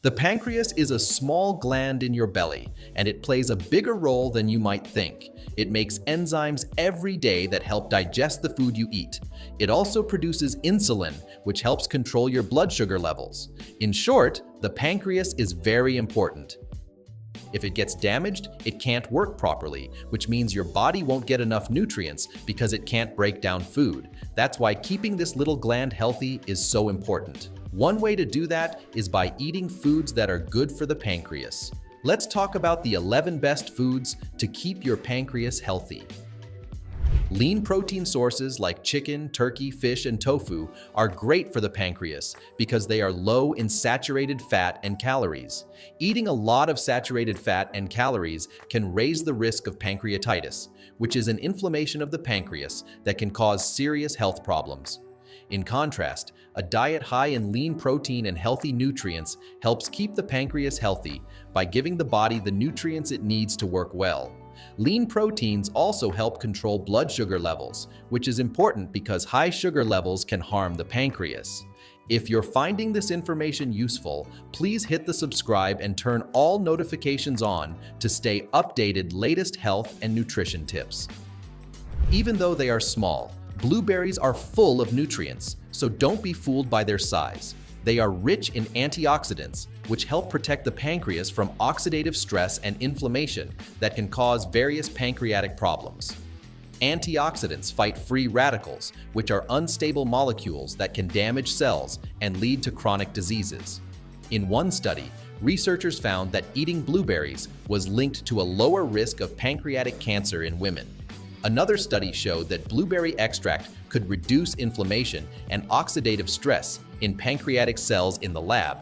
The pancreas is a small gland in your belly, and it plays a bigger role than you might think. It makes enzymes every day that help digest the food you eat. It also produces insulin, which helps control your blood sugar levels. In short, the pancreas is very important. If it gets damaged, it can't work properly, which means your body won't get enough nutrients because it can't break down food. That's why keeping this little gland healthy is so important. One way to do that is by eating foods that are good for the pancreas. Let's talk about the 11 best foods to keep your pancreas healthy. Lean protein sources like chicken, turkey, fish, and tofu are great for the pancreas because they are low in saturated fat and calories. Eating a lot of saturated fat and calories can raise the risk of pancreatitis, which is an inflammation of the pancreas that can cause serious health problems. In contrast, a diet high in lean protein and healthy nutrients helps keep the pancreas healthy by giving the body the nutrients it needs to work well. Lean proteins also help control blood sugar levels, which is important because high sugar levels can harm the pancreas. If you're finding this information useful, please hit the subscribe and turn all notifications on to stay updated latest health and nutrition tips. Even though they are small, blueberries are full of nutrients, so don't be fooled by their size. They are rich in antioxidants, which help protect the pancreas from oxidative stress and inflammation that can cause various pancreatic problems. Antioxidants fight free radicals, which are unstable molecules that can damage cells and lead to chronic diseases. In one study, researchers found that eating blueberries was linked to a lower risk of pancreatic cancer in women. Another study showed that blueberry extract could reduce inflammation and oxidative stress in pancreatic cells in the lab.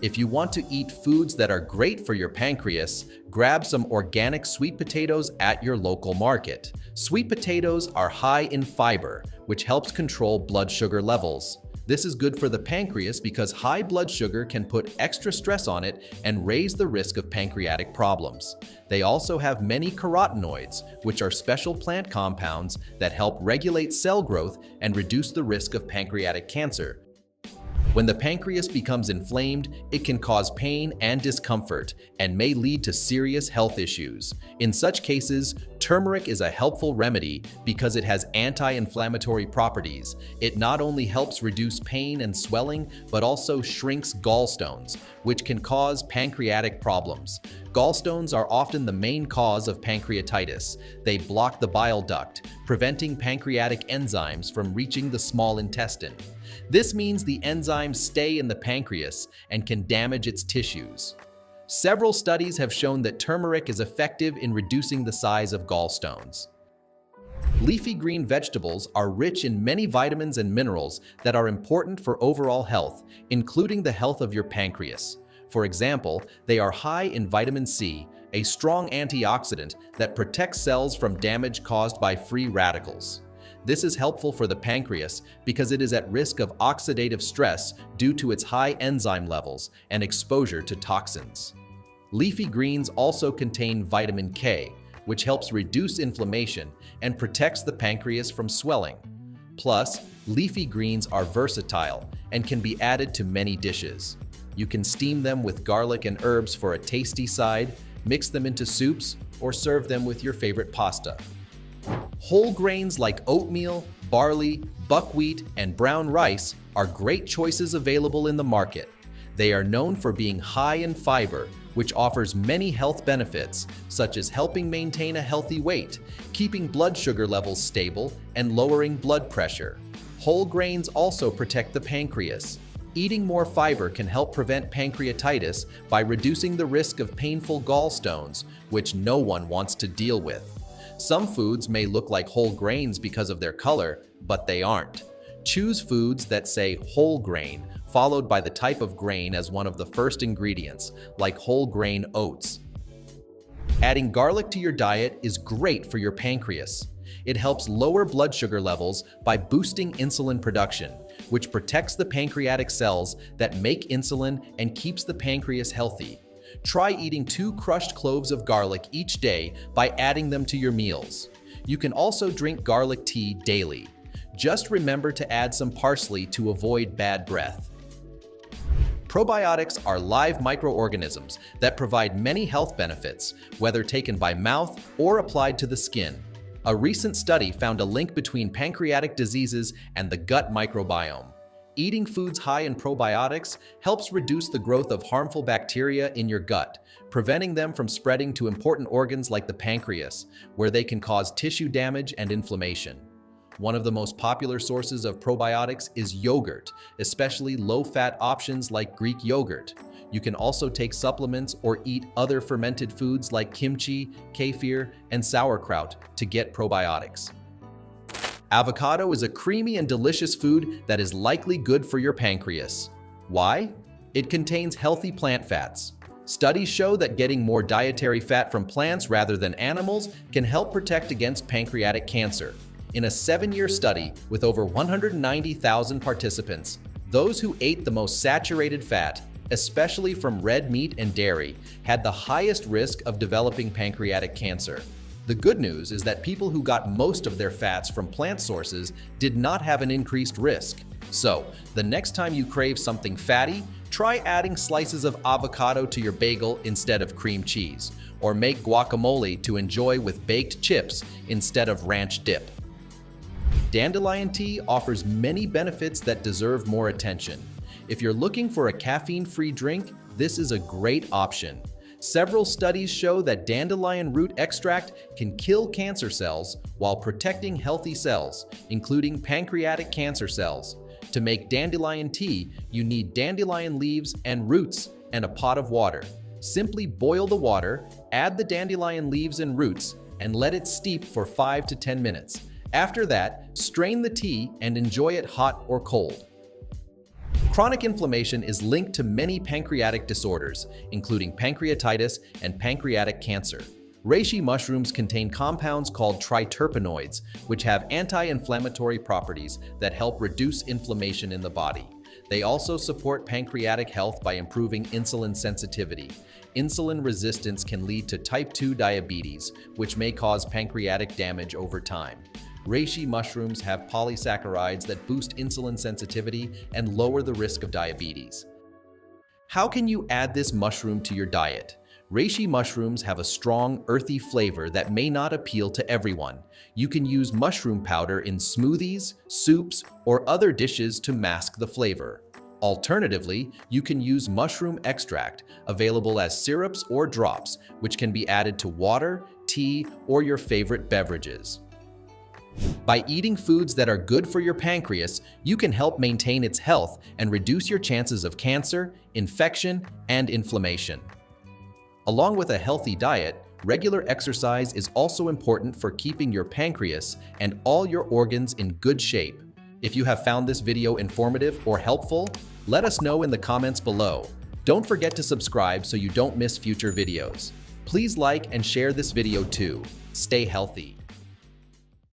If you want to eat foods that are great for your pancreas, grab some organic sweet potatoes at your local market. Sweet potatoes are high in fiber, which helps control blood sugar levels. This is good for the pancreas because high blood sugar can put extra stress on it and raise the risk of pancreatic problems. They also have many carotenoids, which are special plant compounds that help regulate cell growth and reduce the risk of pancreatic cancer. When the pancreas becomes inflamed, it can cause pain and discomfort and may lead to serious health issues. In such cases, turmeric is a helpful remedy because it has anti-inflammatory properties. It not only helps reduce pain and swelling, but also shrinks gallstones, which can cause pancreatic problems. Gallstones are often the main cause of pancreatitis. They block the bile duct, preventing pancreatic enzymes from reaching the small intestine. This means the enzymes stay in the pancreas and can damage its tissues. Several studies have shown that turmeric is effective in reducing the size of gallstones. Leafy green vegetables are rich in many vitamins and minerals that are important for overall health, including the health of your pancreas. For example, they are high in vitamin C, a strong antioxidant that protects cells from damage caused by free radicals. This is helpful for the pancreas because it is at risk of oxidative stress due to its high enzyme levels and exposure to toxins. Leafy greens also contain vitamin K, which helps reduce inflammation and protects the pancreas from swelling. Plus, leafy greens are versatile and can be added to many dishes. You can steam them with garlic and herbs for a tasty side, mix them into soups, or serve them with your favorite pasta. Whole grains like oatmeal, barley, buckwheat, and brown rice are great choices available in the market. They are known for being high in fiber, which offers many health benefits, such as helping maintain a healthy weight, keeping blood sugar levels stable, and lowering blood pressure. Whole grains also protect the pancreas. Eating more fiber can help prevent pancreatitis by reducing the risk of painful gallstones, which no one wants to deal with. Some foods may look like whole grains because of their color, but they aren't. Choose foods that say whole grain, followed by the type of grain as one of the first ingredients, like whole grain oats. Adding garlic to your diet is great for your pancreas. It helps lower blood sugar levels by boosting insulin production, which protects the pancreatic cells that make insulin and keeps the pancreas healthy. Try eating 2 crushed cloves of garlic each day by adding them to your meals. You can also drink garlic tea daily. Just remember to add some parsley to avoid bad breath. Probiotics are live microorganisms that provide many health benefits, whether taken by mouth or applied to the skin. A recent study found a link between pancreatic diseases and the gut microbiome. Eating foods high in probiotics helps reduce the growth of harmful bacteria in your gut, preventing them from spreading to important organs like the pancreas, where they can cause tissue damage and inflammation. One of the most popular sources of probiotics is yogurt, especially low-fat options like Greek yogurt. You can also take supplements or eat other fermented foods like kimchi, kefir, and sauerkraut to get probiotics. Avocado is a creamy and delicious food that is likely good for your pancreas. Why? It contains healthy plant fats. Studies show that getting more dietary fat from plants rather than animals can help protect against pancreatic cancer. In a 7-year study with over 190,000 participants, those who ate the most saturated fat, especially from red meat and dairy, had the highest risk of developing pancreatic cancer. The good news is that people who got most of their fats from plant sources did not have an increased risk. So, the next time you crave something fatty, try adding slices of avocado to your bagel instead of cream cheese, or make guacamole to enjoy with baked chips instead of ranch dip. Dandelion tea offers many benefits that deserve more attention. If you're looking for a caffeine-free drink, this is a great option. Several studies show that dandelion root extract can kill cancer cells while protecting healthy cells, including pancreatic cancer cells. To make dandelion tea, you need dandelion leaves and roots and a pot of water. Simply boil the water, add the dandelion leaves and roots, and let it steep for 5 to 10 minutes. After that, strain the tea and enjoy it hot or cold. Chronic inflammation is linked to many pancreatic disorders, including pancreatitis and pancreatic cancer. Reishi mushrooms contain compounds called triterpenoids, which have anti-inflammatory properties that help reduce inflammation in the body. They also support pancreatic health by improving insulin sensitivity. Insulin resistance can lead to type 2 diabetes, which may cause pancreatic damage over time. Reishi mushrooms have polysaccharides that boost insulin sensitivity and lower the risk of diabetes. How can you add this mushroom to your diet? Reishi mushrooms have a strong, earthy flavor that may not appeal to everyone. You can use mushroom powder in smoothies, soups, or other dishes to mask the flavor. Alternatively, you can use mushroom extract, available as syrups or drops, which can be added to water, tea, or your favorite beverages. By eating foods that are good for your pancreas, you can help maintain its health and reduce your chances of cancer, infection, and inflammation. Along with a healthy diet, regular exercise is also important for keeping your pancreas and all your organs in good shape. If you have found this video informative or helpful, let us know in the comments below. Don't forget to subscribe so you don't miss future videos. Please like and share this video too. Stay healthy.